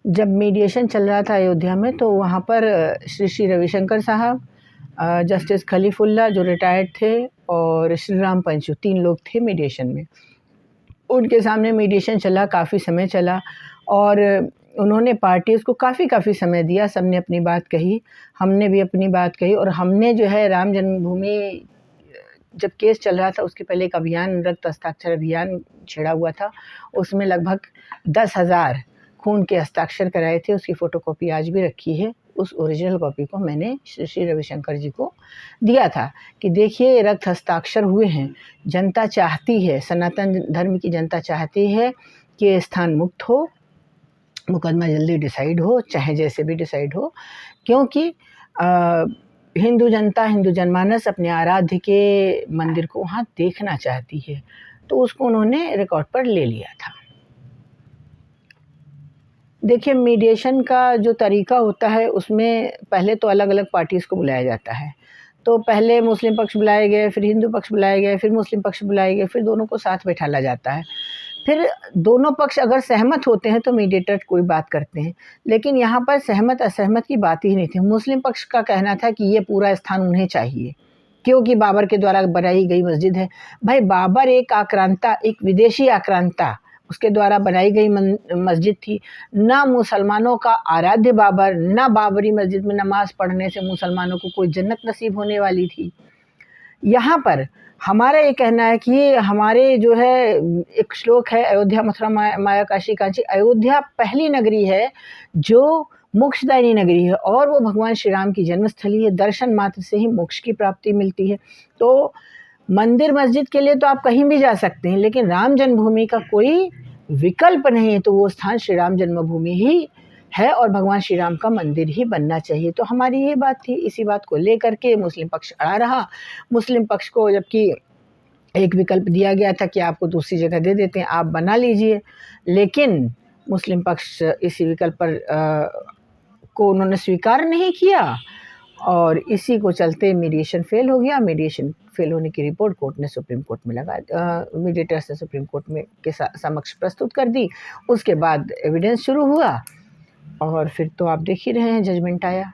जब मीडिएशन चल रहा था अयोध्या में तो वहाँ पर श्री श्री रविशंकर साहब, जस्टिस खलीफुल्ला जो रिटायर्ड थे, और श्री राम पंचू, 3 लोग थे मीडिएशन में। उनके सामने मीडिएशन चला, काफ़ी समय चला और उन्होंने पार्टीज़ को काफ़ी समय दिया। सबने अपनी बात कही, हमने भी अपनी बात कही, और हमने जो है राम जन्मभूमि जब केस चल रहा था उसके पहले एक अभियान, रक्त हस्ताक्षर अभियान छिड़ा हुआ था। उसमें लगभग 10,000 खून के हस्ताक्षर कराए थे। उसकी फ़ोटोकॉपी आज भी रखी है। उस ओरिजिनल कॉपी को मैंने श्री रविशंकर जी को दिया था कि देखिए रक्त हस्ताक्षर हुए हैं। जनता चाहती है, सनातन धर्म की जनता चाहती है कि ये स्थान मुक्त हो, मुकदमा जल्दी डिसाइड हो, चाहे जैसे भी डिसाइड हो, क्योंकि हिंदू जनता, हिंदू जनमानस अपने आराध्य के मंदिर को वहाँ देखना चाहती है। तो उसको उन्होंने रिकॉर्ड पर ले लिया था। देखिए, मीडिएशन का जो तरीका होता है उसमें पहले तो अलग-अलग पार्टीज़ को बुलाया जाता है। तो पहले मुस्लिम पक्ष बुलाए गए, फिर हिंदू पक्ष बुलाए गए, फिर मुस्लिम पक्ष बुलाए गए, फिर दोनों को साथ बैठाला जाता है। फिर दोनों पक्ष अगर सहमत होते हैं तो मीडिएटर कोई बात करते हैं, लेकिन यहाँ पर सहमत असहमत की बात ही नहीं थी। मुस्लिम पक्ष का कहना था कि ये पूरा स्थान उन्हें चाहिए, क्योंकि बाबर के द्वारा बनाई गई मस्जिद है। भाई, बाबर एक आक्रांता, एक विदेशी आक्रांता, उसके द्वारा बनाई गई मस्जिद थी। ना मुसलमानों का आराध्य बाबर, ना बाबरी मस्जिद में नमाज़ पढ़ने से मुसलमानों को कोई जन्नत नसीब होने वाली थी। यहाँ पर हमारा ये कहना है कि हमारे जो है एक श्लोक है, अयोध्या मथुरा माया काशी कांची। अयोध्या पहली नगरी है जो मोक्षदायिनी नगरी है, और वो भगवान श्री राम की जन्मस्थली है। दर्शन मात्र से ही मोक्ष की प्राप्ति मिलती है। तो मंदिर मस्जिद के लिए तो आप कहीं भी जा सकते हैं, लेकिन राम जन्मभूमि का कोई विकल्प नहीं है। तो वो स्थान श्री राम जन्मभूमि ही है और भगवान श्री राम का मंदिर ही बनना चाहिए। तो हमारी ये बात थी। इसी बात को लेकर के मुस्लिम पक्ष अड़ा रहा। मुस्लिम पक्ष को जबकि एक विकल्प दिया गया था कि आपको दूसरी जगह दे देते हैं, आप बना लीजिए, लेकिन मुस्लिम पक्ष इसी विकल्प पर को उन्होंने स्वीकार नहीं किया, और इसी को चलते मीडिएशन फेल हो गया। मीडिएशन फेल होने की रिपोर्ट कोर्ट ने सुप्रीम कोर्ट में मीडिएटर्स ने सुप्रीम कोर्ट में के समक्ष प्रस्तुत कर दी। उसके बाद एविडेंस शुरू हुआ, और फिर तो आप देख ही रहे हैं, जजमेंट आया।